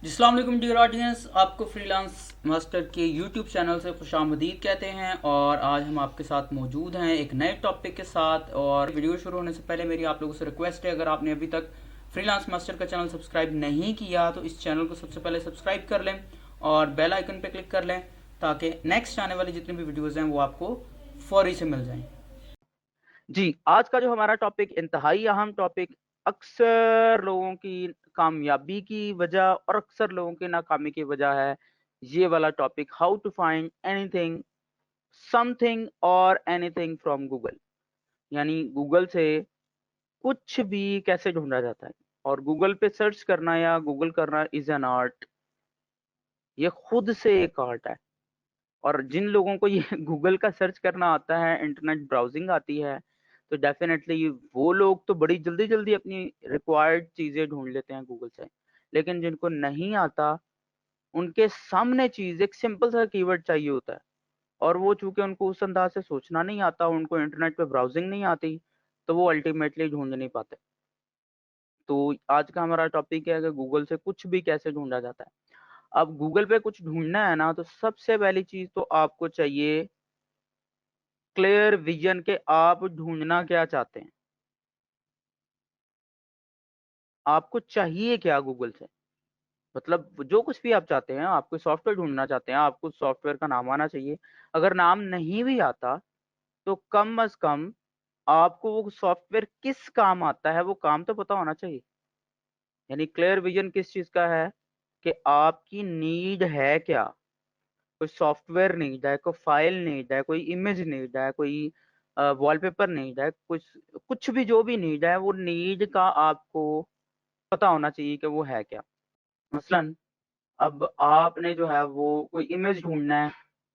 अस्सलाम वालेकुम dear audience, आपको फ्रीलांस मास्टर के यूट्यूब चैनल से खुशामदीद कहते हैं। और आज हम आपके साथ मौजूद हैं एक नए टॉपिक के साथ। और वीडियो शुरू होने से पहले मेरी आप लोगों से रिक्वेस्ट है, अगर आपने अभी तक फ्रीलांस मास्टर का चैनल सब्सक्राइब नहीं किया तो इस चैनल को सबसे पहले सब्सक्राइब कर लें और बेल आइकन पर क्लिक कर लें ताकि नेक्स्ट आने वाली जितनी भी वीडियोज़ हैं वो आपको फौरी से मिल जाएँ। जी, आज का जो हमारा टॉपिक इंतहाई अहम टॉपिक अक्सर लोगों की कामयाबी की वजह और अक्सर लोगों की नाकामी की वजह है, ये वाला topic how to find anything, something और एनीथिंग फ्रॉम गूगल। यानी गूगल से कुछ भी कैसे ढूँढा जाता है। और गूगल पे सर्च करना या गूगल करना इज़ एन आर्ट। ये खुद से एक आर्ट है। और जिन लोगों को ये गूगल का सर्च करना आता है, इंटरनेट ब्राउज़िंग आती है, तो डेफ़िनेटली वो लोग तो बड़ी जल्दी-जल्दी अपनी रिक्वायर्ड चीज़ें ढूँढ लेते हैं गूगल से। लेकिन जिनको नहीं आता, उनके सामने चीज़ एक सिंपल सा कीवर्ड चाहिए होता है और वो चूँकि उनको उस अंदाज़ से सोचना नहीं आता, उनको इंटरनेट पे ब्राउज़िंग नहीं आती, तो वो अल्टीमेटली ढूँढ नहीं पाते। तो आज का हमारा टॉपिक है कि गूगल से कुछ भी कैसे ढूँढा जाता है। अब गूगल पे कुछ ढूँढना है ना, तो सबसे पहली चीज़ तो आपको चाहिए क्लियर विजन के आप ढूँढना क्या चाहते हैं? आपको चाहिए क्या गूगल से? मतलब जो कुछ भी आप चाहते हैं, आप कोई सॉफ्टवेयर ढूँढना चाहते हैं, आपको सॉफ्टवेयर का नाम आना चाहिए। अगर नाम नहीं भी आता, तो कम से कम आपको वो सॉफ्टवेयर किस काम आता है, वो काम तो पता होना चाहिए। यानी क्लियर विजन किस चीज़ का है कि आपकी नीड है क्या? कोई सॉफ्टवेयर नीड है, कोई फ़ाइल नीड है, कोई इमेज नीड है, कोई वॉलपेपर नीड है, कुछ भी जो भी नीड है, वो नीड का आपको पता होना चाहिए कि वो है क्या। मसलन अब आपने जो है वो कोई इमेज ढूँढना है,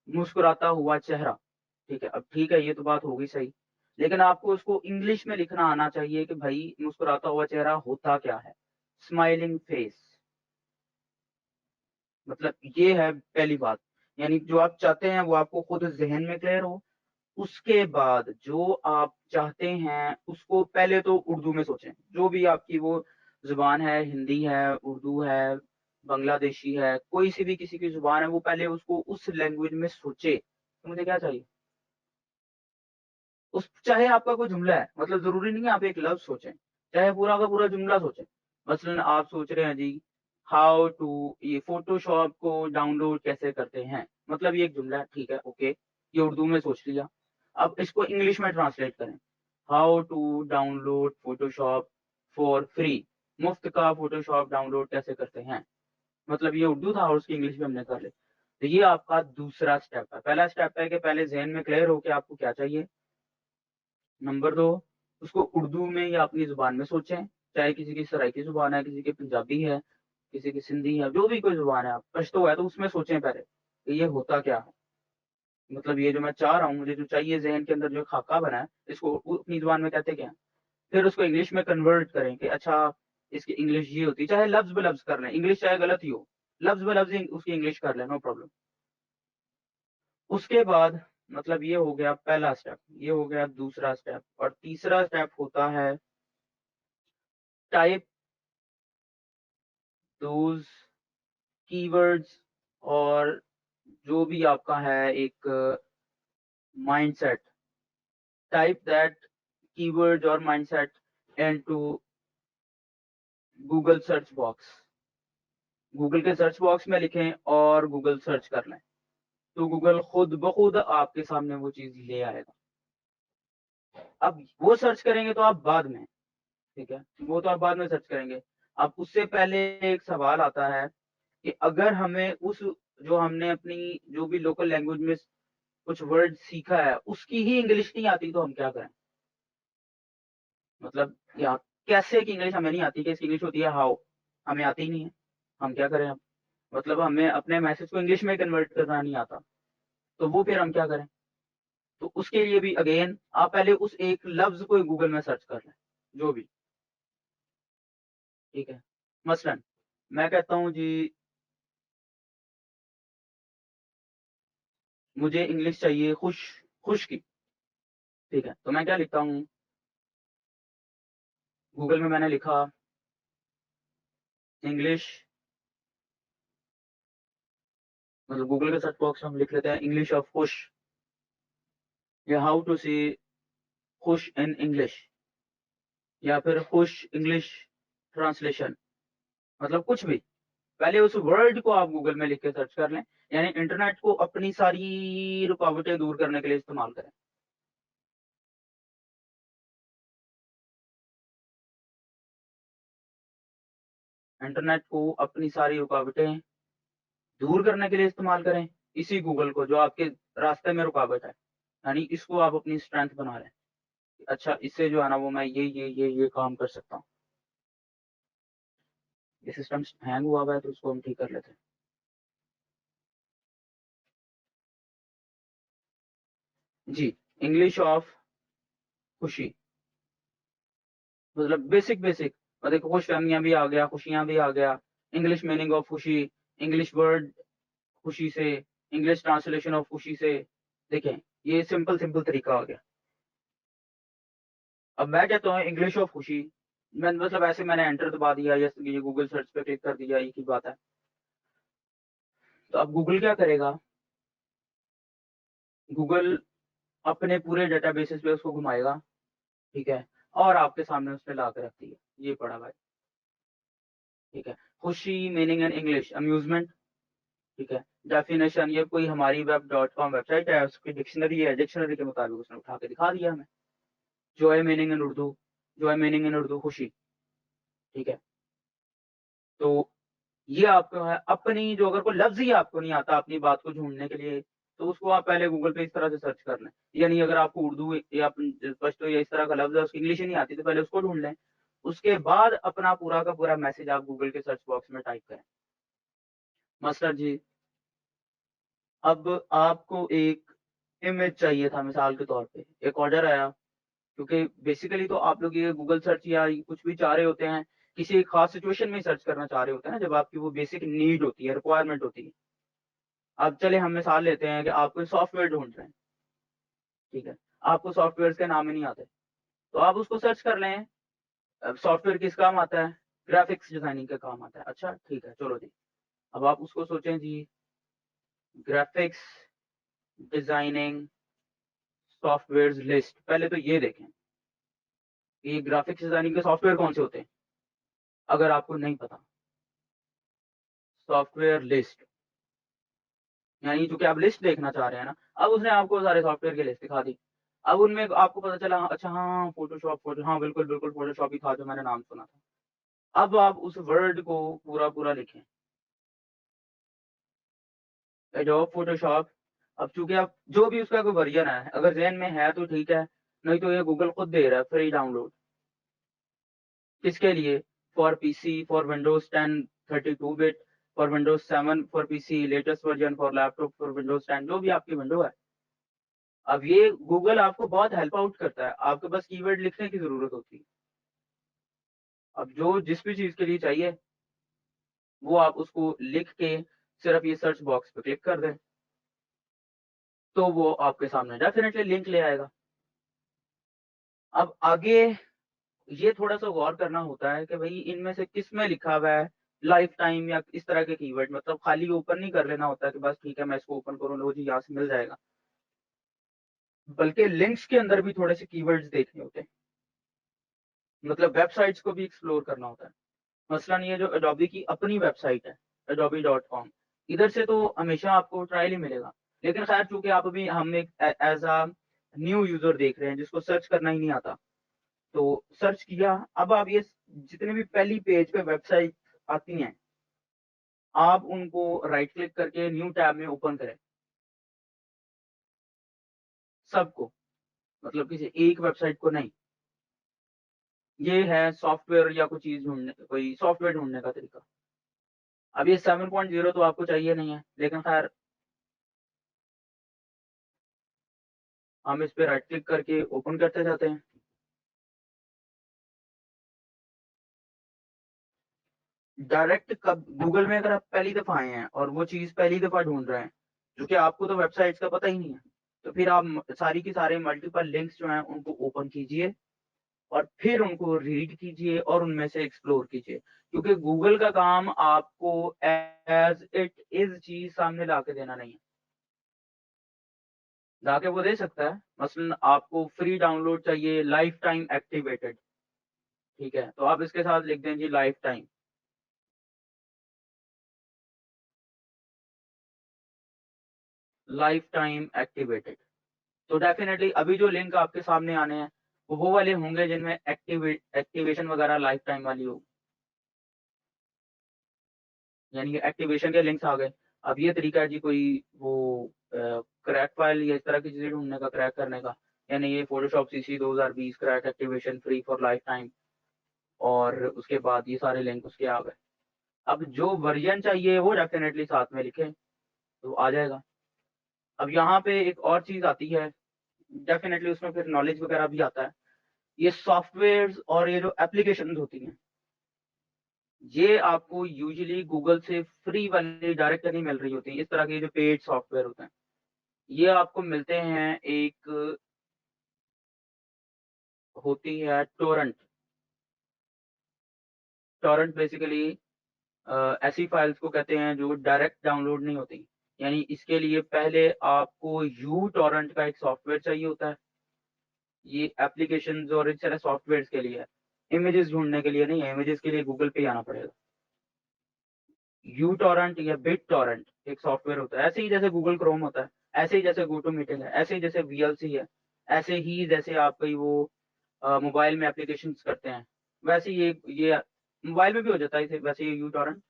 मुस्कुराता हुआ चेहरा, ठीक है? अब ठीक है, ये तो बात हो गई सही। लेकिन आपको उसको इंग्लिश में लिखना आना चाहिए कि भई मुस्कुराता हुआ चेहरा होता क्या है? Smiling face. मतलब ये है पहली बात। यानी जो आप चाहते हैं वो आपको खुद ज़हन में क्लियर हो। उसके बाद जो आप चाहते हैं उसको पहले तो उर्दू में सोचें। जो भी आपकी वो ज़ुबान है, हिंदी है, उर्दू है, बांग्लादेशी है, कोई सी भी किसी की ज़ुबान है वो पहले उसको उस लैंग्वेज में सोचे, कि मुझे क्या चाहिए? उस चाहे आपका कोई जुमला है, मतलब ज़रूरी नहीं है आप एक लफ्ज़ सोचें, चाहे पूरा का पूरा जुमला सोचें। मसलन आप सोच रहे हैं जी, हाउ टू ये फ़ोटोशॉप को डाउनलोड कैसे करते हैं? मतलब ये एक जुमला है, ठीक है, ओके, ये उर्दू में सोच लिया। अब इसको इंग्लिश में ट्रांसलेट करें, how to download Photoshop for free. मुफ्त का फ़ोटोशॉप डाउनलोड कैसे करते हैं? मतलब ये उर्दू था और उसकी इंग्लिश में हमने कर ली। तो ये आपका दूसरा स्टेप है। पहला स्टेप है कि पहले ज़हन में क्लियर हो कि आपको क्या चाहिए। नंबर 2, उसको उर्दू में या अपनी ज़ुबान में सोचें, चाहे किसी की सराइकी ज़ुबान है, किसी की पंजाबी है, किसी की सिंधी है, जो भी कोई ज़ुबान है, आप पश्तो है तो उसमें सोचें पहले, कि ये होता क्या है? मतलब ये जो मैं चाह रहा हूँ, मुझे जो चाहिए ज़हन के अंदर जो खाका बना है, इसको अपनी ज़ुबान में कहते क्या हैं? फिर उसको इंग्लिश में कन्वर्ट करें कि अच्छा, इसकी इंग्लिश ये होती है, चाहे लफ्ज़-ब-लफ्ज़ कर लें, इंग्लिश चाहे गलत ही हो, लफ्ज़-ब-लफ्ज़ ही उसकी इंग्लिश कर लें, नो प्रॉब्लम। उसके बाद मतलब ये हो गया पहला स्टेप, ये हो गया दूसरा स्टेप और तीसरा स्टेप होता है टाइप दोज़ कीवर्ड्स और जो भी आपका है एक माइंडसेट, टाइप दैट कीवर्ड्स और mindset into Google search box. Google के सर्च बॉक्स में लिखें और गूगल सर्च कर लें, तो गूगल खुद ब खुद आपके सामने वो चीज़ ले आएगा। अब वो सर्च करेंगे तो आप बाद में, ठीक है? वो तो आप बाद में सर्च करेंगे। अब उससे पहले एक सवाल आता है कि अगर हमें उस जो हमने अपनी जो भी लोकल लैंग्वेज में कुछ वर्ड सीखा है, उसकी ही इंग्लिश नहीं आती तो हम क्या करें? मतलब या कैसे की इंग्लिश हमें नहीं आती कि इसकी इंग्लिश होती है हाउ, हमें आती ही नहीं है, हम क्या करें अब? मतलब हमें अपने मैसेज को इंग्लिश में कन्वर्ट करना नहीं आता, तो वो फिर हम क्या करें? तो उसके लिए भी अगेन आप पहले उस एक लफ्ज़ को गूगल में सर्च कर लें, जो भी, ठीक है? मसलन मैं कहता हूँ जी, मुझे इंग्लिश चाहिए खुश की, ठीक है? तो मैं क्या लिखता हूँ, गूगल में मैंने लिखा इंग्लिश मतलब गूगल के सर्च बॉक्स में हम लिख लेते हैं इंग्लिश ऑफ खुश या हाउ टू से खुश इन इंग्लिश या फिर खुश इंग्लिश ट्रांसलेशन, मतलब कुछ भी। पहले उस वर्ड को आप गूगल में लिख के सर्च कर लें, यानी इंटरनेट को अपनी सारी रुकावटें दूर करने के लिए इस्तेमाल करें। इंटरनेट को अपनी सारी रुकावटें दूर करने के लिए इस्तेमाल करें, इसी गूगल को जो आपके रास्ते में रुकावट है, यानी इसको आप अपनी स्ट्रेंथ बना लें। अच्छा, इससे जो है ना वो मैं ये काम कर सकता हूँ। ये सिस्टम हैंग हुआ है तो उसको हम ठीक कर लेते हैं। जी, इंग्लिश ऑफ खुशी, मतलब बेसिक और देखो खुशफहमियां भी आ गया, खुशियां भी आ गया, इंग्लिश मीनिंग ऑफ खुशी, इंग्लिश वर्ड खुशी से, इंग्लिश ट्रांसलेशन ऑफ खुशी से। देखें, ये सिंपल तरीका आ गया। अब मैं कहता हूँ इंग्लिश ऑफ खुशी, मैं मतलब ऐसे मैंने एंटर दबा दिया या ये गूगल सर्च पे क्लिक कर दिया, एक ही बात है। तो अब गूगल क्या करेगा, गूगल अपने पूरे डेटाबेसेस पे उसको घुमाएगा, ठीक है, और आपके सामने उसने ला के रख दिया, ये पड़ा भाई, ठीक है। खुशी मीनिंग इन इंग्लिश अम्यूजमेंट, ठीक है। डेफिनेशन, ये कोई हमारी web.com वेबसाइट है, उसकी डिक्शनरी है, डिक्शनरी के मुताबिक उसने उठा के दिखा दिया हमें। Joy meaning in Urdu, Joy meaning in Urdu खुशी, ठीक है। तो ये आपको है अपनी, जो अगर कोई लफ्ज ही आपको नहीं आता अपनी बात को ढूंढने के लिए, तो उसको आप पहले गूगल पे इस तरह से सर्च कर लें। यानी अगर आपको उर्दू या पश्तो या इस तरह का लफ्ज है, उसकी इंग्लिश ही नहीं आती, तो पहले उसको ढूंढ लें। उसके बाद अपना पूरा का पूरा मैसेज आप गूगल के सर्च बॉक्स में टाइप करें। मसलन जी, अब आपको एक इमेज चाहिए था, मिसाल के तौर पे एक ऑर्डर आया, क्योंकि बेसिकली तो आप लोग ये गूगल सर्च या कुछ भी चाह रहे होते हैं, किसी खास सिचुएशन में सर्च करना चाह रहे होते हैं, जब आपकी वो बेसिक नीड होती है, रिक्वायरमेंट होती है। अब चले हम मिसाल लेते हैं कि आप कोई सॉफ्टवेयर ढूंढ रहे हैं, ठीक है, आपको सॉफ्टवेयर के नाम ही नहीं आते, तो आप उसको सर्च कर लें। अब सॉफ्टवेयर किस काम आता है, ग्राफिक्स डिजाइनिंग का काम आता है। अच्छा ठीक है, चलो जी, अब आप उसको सोचें जी, ग्राफिक्स डिजाइनिंग सॉफ्टवेयर लिस्ट, पहले तो ये देखें कि ग्राफिक्स डिजाइनिंग के सॉफ्टवेयर कौन से होते हैं, अगर आपको नहीं पता। सॉफ्टवेयर लिस्ट, यानी चूंकि आप लिस्ट देखना चाह रहे हैं ना, अब उसने आपको सारे सॉफ्टवेयर की लिस्ट दिखा दी। अब उनमें आपको पता चला, अच्छा हाँ फोटोशॉप, हाँ बिल्कुल फोटोशॉप ही था जो मैंने नाम सुना था। अब आप उस वर्ड को पूरा लिखें, एडोब फोटोशॉप। अब चूंकि आप जो भी उसका कोई वर्जन है, अगर ज़हन में है तो ठीक है, नहीं तो ये गूगल खुद दे रहा है फ्री डाउनलोड। किसके लिए, for PC, for Windows 10 32 bit, for Windows 7 for PC latest version, for laptop for Windows 10, जो भी आपकी विंडो है। अब ये गूगल आपको बहुत हेल्प आउट करता है, आपके बस कीवर्ड लिखने की जरूरत होती है। अब जो जिस भी चीज के लिए चाहिए, वो आप उसको लिख के सिर्फ ये सर्च बॉक्स पे क्लिक कर दें, तो वो आपके सामने डेफिनेटली लिंक ले आएगा। अब आगे ये थोड़ा-सा गौर करना होता है कि भई इनमें से किसमें लिखा हुआ है लाइफ टाइम या इस तरह के कीवर्ड, मतलब खाली ओपन नहीं कर लेना होता है कि बस ठीक है मैं इसको ओपन करूँ, लो जी यहाँ से मिल जाएगा। बल्कि लिंक्स के अंदर भी थोड़े से कीवर्ड्स देखने होते हैं। मतलब वेबसाइट्स को भी एक्सप्लोर करना होता है। मसलन ये जो एडोबी की अपनी वेबसाइट है, adobe.com, इधर से तो हमेशा आपको ट्रायल ही मिलेगा। लेकिन खैर चूँकि आप अभी हम एक एज़ अ न्यू यूज़र देख रहे हैं जिसको सर्च करना ही नहीं आता, तो सर्च किया, अब आप ये जितने भी पहली पेज पे वेबसाइट आती हैं, आप उनको राइट क्लिक करके न्यू टैब में ओपन करें, सबको, मतलब किसी एक वेबसाइट को नहीं। ये है सॉफ्टवेयर या कोई सॉफ्टवेयर ढूँढने का तरीका। अब ये 7.0 तो आपको चाहिए नहीं है, लेकिन खैर हम इस पे राइट क्लिक करके ओपन करते जाते हैं। डायरेक्ट कब गूगल में अगर आप पहली दफ़ा आए हैं और वो चीज़ पहली दफ़ा ढूँढ रहे हैं, जो कि आपको तो वेबसाइट्स का पता ही नहीं है, तो फिर आप सारी की सारे मल्टीपल लिंक्स जो हैं उनको ओपन कीजिए और फिर उनको रीड कीजिए और उनमें से एक्सप्लोर कीजिए। क्योंकि गूगल का काम आपको एज इट इज चीज सामने ला के देना नहीं है। ला के वो दे सकता है, मसलन आपको फ्री डाउनलोड चाहिए लाइफ टाइम एक्टिवेटेड, ठीक है, तो आप इसके साथ लिख दें जी lifetime. Lifetime activated, तो डेफिनेटली अभी जो लिंक आपके सामने आने हैं वो वाले होंगे जिनमें एक्टिवेशन वगैरह लाइफ टाइम वाली हो, यानी कि एक्टिवेशन के लिंक्स आ गए। अब ये तरीका है जी कोई वो क्रैक फाइल या इस तरह की चीजें ढूंढने का, क्रैक करने का, यानी ये Photoshop CC 2020 crack activation free for life time, और उसके बाद ये सारे लिंक उसके आ गए। अब जो वर्जन चाहिए वो डेफिनेटली साथ में लिखें तो आ जाएगा। अब यहाँ पे एक और चीज आती है, डेफिनेटली उसमें फिर नॉलेज वगैरह भी आता है। ये सॉफ्टवेयर और ये जो एप्लीकेशन होती हैं, ये आपको यूजुअली गूगल से फ्री वाली डायरेक्ट नहीं मिल रही होती हैं। इस तरह के जो पेड सॉफ्टवेयर होते हैं ये आपको मिलते हैं, एक होती है टोरेंट। टोरेंट बेसिकली ऐसी फाइल्स को कहते हैं जो डायरेक्ट डाउनलोड नहीं होती, यानी इसके लिए पहले आपको यू टोरेंट का एक सॉफ्टवेयर चाहिए होता है। ये एप्लीकेशंस और इस तरह सॉफ्टवेयर के लिए है, इमेजेस ढूंढने के लिए नहीं है। इमेजेस के लिए गूगल पे आना पड़ेगा। यू टॉरेंट या बिट टॉरेंट एक सॉफ्टवेयर होता है, ऐसे ही जैसे गूगल क्रोम होता है, ऐसे ही जैसे गोटो मीटिंग है, ऐसे ही जैसे वीएलसी है, ऐसे ही जैसे आप कई वो मोबाइल में एप्लीकेशन करते हैं, वैसे ये मोबाइल में भी हो जाता है वैसे ये यू टॉरेंट।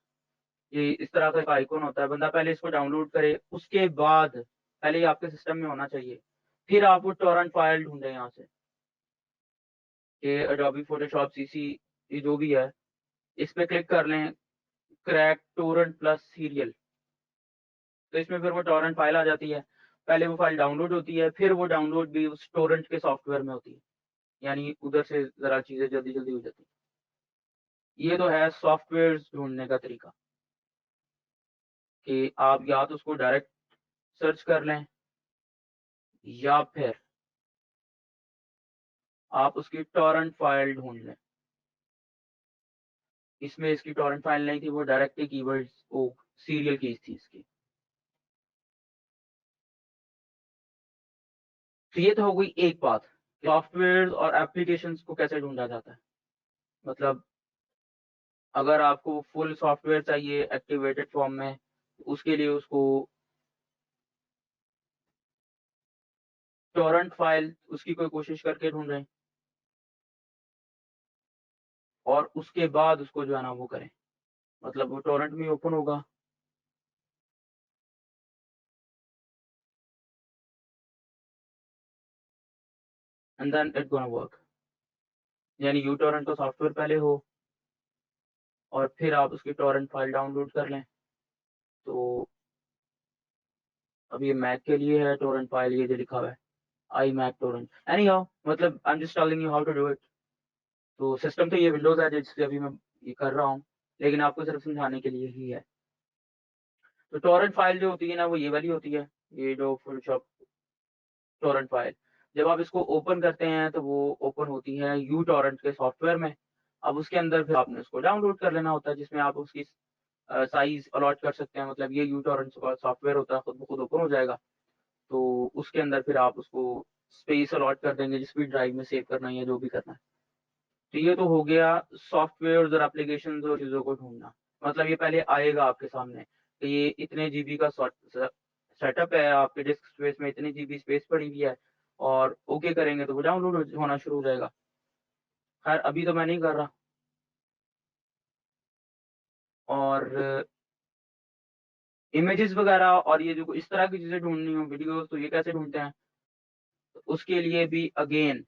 ये इस तरह का एक आइकॉन होता है, बंदा पहले इसको डाउनलोड करे, उसके बाद पहले ये आपके सिस्टम में होना चाहिए, फिर आप वो टॉरेंट फाइल ढूंढे यहाँ से, ये अडोबी फोटोशॉप सीसी ये जो भी है, इस पे क्लिक कर लें, क्रैक टोरेंट प्लस सीरियल, तो इसमें फिर वो टॉरेंट फाइल आ जाती है। पहले वो फाइल डाउनलोड होती है, फिर वो डाउनलोड भी उस टोरेंट के सॉफ्टवेयर में होती है, यानी उधर से ज़रा चीज़ें जल्दी-जल्दी हो जाती हैं। ये तो है सॉफ्टवेयर्स ढूँढने का तरीका, कि आप या तो उसको डायरेक्ट सर्च कर लें या फिर आप उसकी टॉरेंट फाइल ढूँढ लें। इसमें इसकी टॉरेंट फाइल नहीं थी, वो डायरेक्ट ही कीवर्ड्स वो सीरियल कीज़ थी इसकी। तो ये तो हो गई एक बात, सॉफ्टवेयर्स और एप्लीकेशंस को कैसे ढूँढा जाता है। मतलब अगर आपको फुल सॉफ्टवेयर चाहिए एक्टिवेटेड फॉर्म में, उसके लिए उसको टॉरेंट फाइल उसकी कोई कोशिश करके ढूँढें और उसके बाद उसको जो है ना वो करें, मतलब वो टॉरेंट में ओपन होगा। And then it gonna work, यानी यू टॉरेंट का सॉफ्टवेयर पहले हो और फिर आप उसकी टॉरेंट फाइल डाउनलोड कर लें। तो अब ये मैक के लिए है टॉरेंट फाइल, ये जो लिखा हुआ है iMac torrent, anyhow मतलब I am just telling you how to do it. तो सिस्टम तो ये विंडोज़ है जिससे अभी मैं ये कर रहा हूँ, लेकिन आपको सिर्फ समझाने के लिए ही है। तो टॉरेंट फाइल जो होती है ना वो ये वाली होती है, ये जो फोटोशॉप टॉरेंट फाइल, जब आप इसको ओपन करते हैं तो वो ओपन होती है यू टॉरेंट के सॉफ्टवेयर में। अब उसके अंदर फिर आपने उसको डाउनलोड कर लेना होता है, जिसमें आप उसकी साइज़ अलॉट कर सकते हैं, मतलब ये यू टॉरेंट सॉफ्टवेयर होता है, खुद ब खुद ओपन हो जाएगा। तो उसके अंदर फिर आप उसको स्पेस अलॉट कर देंगे जिस भी ड्राइव में सेव करना है या जो भी करना है। तो ये तो हो गया सॉफ्टवेयर्स और एप्लीकेशंस और चीज़ों को ढूँढना। मतलब ये पहले आएगा आपके सामने कि ये इतने जीबी का सेटअप है, आपके डिस्क स्पेस में इतनी जीबी स्पेस पड़ी हुई है, और ओके करेंगे तो वो डाउनलोड होना शुरू हो जाएगा। खैर अभी तो मैं नहीं कर रहा। और इमेजेस वगैरह और ये जो इस तरह की चीज़ें ढूँढनी हो, वीडियोज़, तो ये कैसे ढूँढते हैं? तो उसके लिए भी again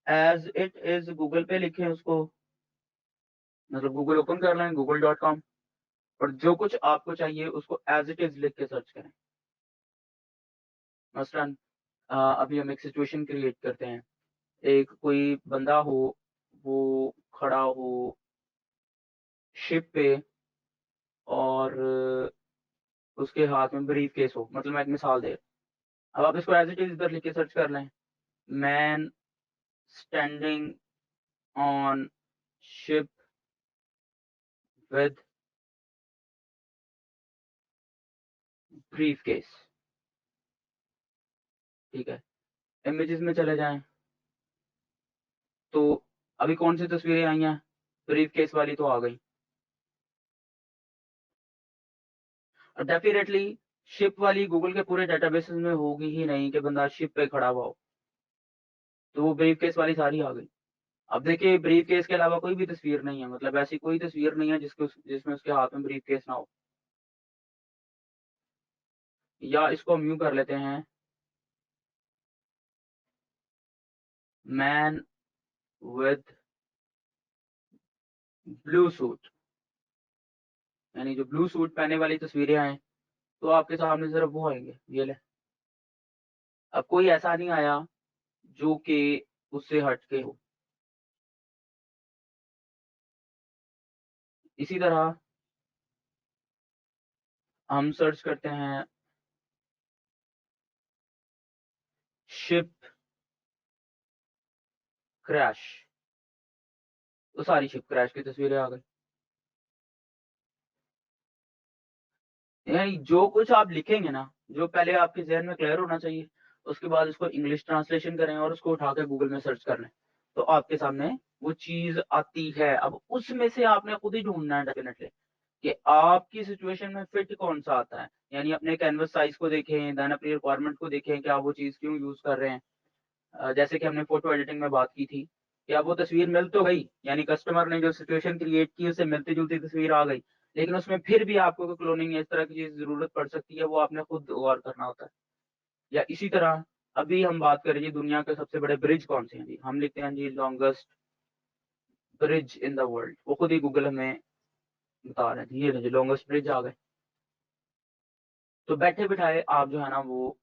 as it is Google पे लिखें उसको, मतलब गूगल ओपन कर लें google.com, और जो कुछ आपको चाहिए उसको एज़ इट इज़ लिख के सर्च करें। मसलन अभी हम एक सिचुएशन क्रिएट करते हैं। एक कोई बंदा हो, वो खड़ा हो शिप पे और उसके हाथ में ब्रीफ़केस हो, मतलब मैं एक मिसाल दे रहा हूँ। अब आप इसको एज़ इट इज़ इधर लिख के सर्च कर लें। Man standing on ship with brief case, ठीक है। इमेजेस में चले जाएं तो अभी कौन सी तस्वीरें आई हैं, ब्रीफ केस वाली तो आ गई। और डेफिनेटली शिप वाली गूगल के पूरे डेटाबेसेस में होगी ही नहीं कि बंदा शिप पे खड़ा हुआ हो, तो वो ब्रीफ केस वाली सारी आ गई। अब देखिए ब्रीफ केस के अलावा कोई भी तस्वीर नहीं है, मतलब ऐसी कोई तस्वीर नहीं है जिसमें उसके हाथ में ब्रीफ केस ना हो। या इसको हम यूं कर लेते हैं, मैन विद ब्लू सूट, यानी जो ब्लू सूट पहने वाली तस्वीरें आए तो आपके सामने सिर्फ वो आएंगे, ये ले। अब कोई ऐसा नहीं आया जो कि उससे हट के हो। इसी तरह हम सर्च करते हैं शिप क्रैश, तो सारी शिप क्रैश की तस्वीरें आ गई। यानी जो कुछ आप लिखेंगे ना, जो पहले आपके ज़हन में क्लियर होना चाहिए, उसके बाद उसको इंग्लिश ट्रांसलेशन करें और उसको उठा के गूगल में सर्च कर लें, तो आपके सामने वो चीज़ आती है। अब उसमें से आपने खुद ही ढूँढना है डेफिनिटली कि आपकी सिचुएशन में फिट कौन-सा आता है। यानी अपने कैनवस साइज़ को देखें, देन अपनी रिक्वायरमेंट को देखें कि आप वो चीज़ क्यों यूज़ कर रहे हैं। जैसे कि हमने फ़ोटो एडिटिंग में बात की थी कि अब वो तस्वीर मिल तो गई, यानी कस्टमर ने जो सिचुएशन क्रिएट की उससे मिलती-जुलती तस्वीर आ गई, लेकिन उसमें फिर भी आपको कोई क्लोनिंग या इस तरह की चीज़ ज़रूरत पड़ सकती है, वो आपने खुद गौर करना होता है। या इसी तरह अभी हम बात करें जी दुनिया के सबसे बड़े ब्रिज कौन-से हैं जी? हम लिखते हैं जी longest bridge in the world, वो खुद ही गूगल हमें बता रहे हैं, ये रहे जी लॉन्गेस्ट ब्रिज आ गए। तो बैठे-बिठाए आप जो है ना वो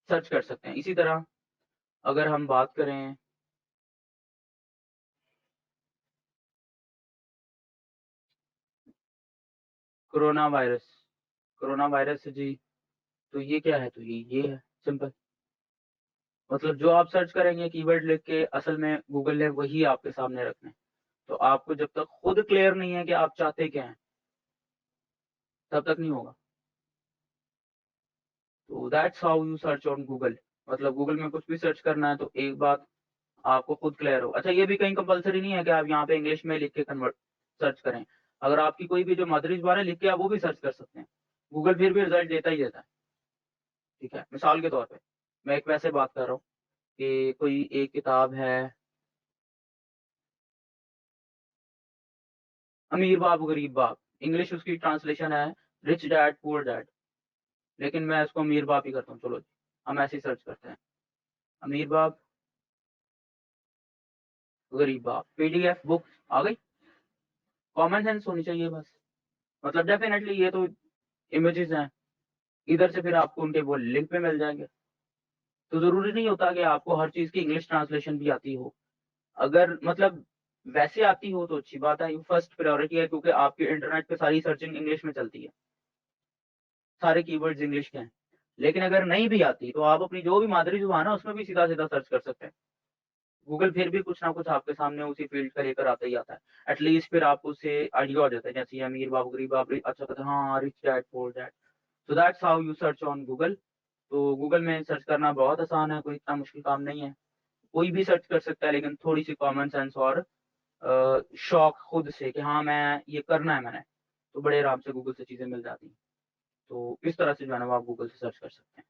सर्च कर सकते हैं। इसी तरह अगर हम बात करें कोरोना वायरस, कोरोना वायरस जी, तो ये क्या है? तो ये है, सिंपल। मतलब जो आप सर्च करेंगे कीवर्ड लिख के असल में गूगल ने वही आपके सामने रखने हैं। तो आपको जब तक खुद क्लियर नहीं है कि आप चाहते क्या हैं, तब तक नहीं होगा। तो that's how you search on Google. मतलब गूगल में कुछ भी सर्च करना है तो एक बात आपको खुद क्लियर हो। अच्छा ये भी कहीं कंपल्सरी नहीं है कि आप यहाँ पे इंग्लिश में लिख के कन्वर्ट सर्च करें। अगर आपकी कोई भी जो मादरी ज़ुबान है लिख के आप वो भी सर्च कर सकते हैं। गूगल फिर भी रिज़ल्ट देता ही देता है, ठीक है? मिसाल के तौर पे, मैं एक वैसे बात कर रहा हूँ कि कोई एक किताब है अमीर बाप गरीब बाप, इंग्लिश उसकी ट्रांसलेशन है रिच डैड पुअर डैड, लेकिन मैं इसको अमीर बाप ही करता हूँ। चलो जी, हम ऐसे ही सर्च करते हैं, अमीर बाप गरीब बाप, पीडीएफ बुक आ गई। कॉमन सेंस होनी चाहिए बस। मतलब डेफिनेटली ये तो इमेजेस हैं, इधर से फिर आपको उनके वो लिंक पे मिल जाएंगे। तो जरूरी नहीं होता कि आपको हर चीज की इंग्लिश ट्रांसलेशन भी आती हो। अगर मतलब वैसे आती हो तो अच्छी बात है, फर्स्ट प्रायोरिटी है क्योंकि आपके इंटरनेट पे सारी सर्चिंग इंग्लिश में चलती है, सारे कीवर्ड्स इंग्लिश के हैं। लेकिन अगर नहीं भी आती तो आप अपनी जो भी मादरी ज़ुबान है उसमें भी सीधा-सीधा सर्च कर सकते हैं। गूगल फिर भी कुछ ना कुछ आपके सामने उसी फ़ील्ड का लेकर आता ही आता है। एटलीस्ट फिर आपको उससे आइडिया हो जाता है, जैसे ये अमीर बाप, गरीब बाप, अच्छा कहते हैं हाँ, rich dad, poor dad. So that's how you search on Google. तो गूगल में सर्च करना बहुत आसान है, कोई इतना मुश्किल काम नहीं है। कोई भी सर्च कर सकता है लेकिन थोड़ी-सी कॉमन सेंस और शौक खुद से कि हाँ, मैं ये करना है मैंने, तो बड़े आराम से गूगल से चीज़ें मिल जाती हैं। तो इस तरह से जो है ना वो आप गूगल से सर्च कर सकते हैं।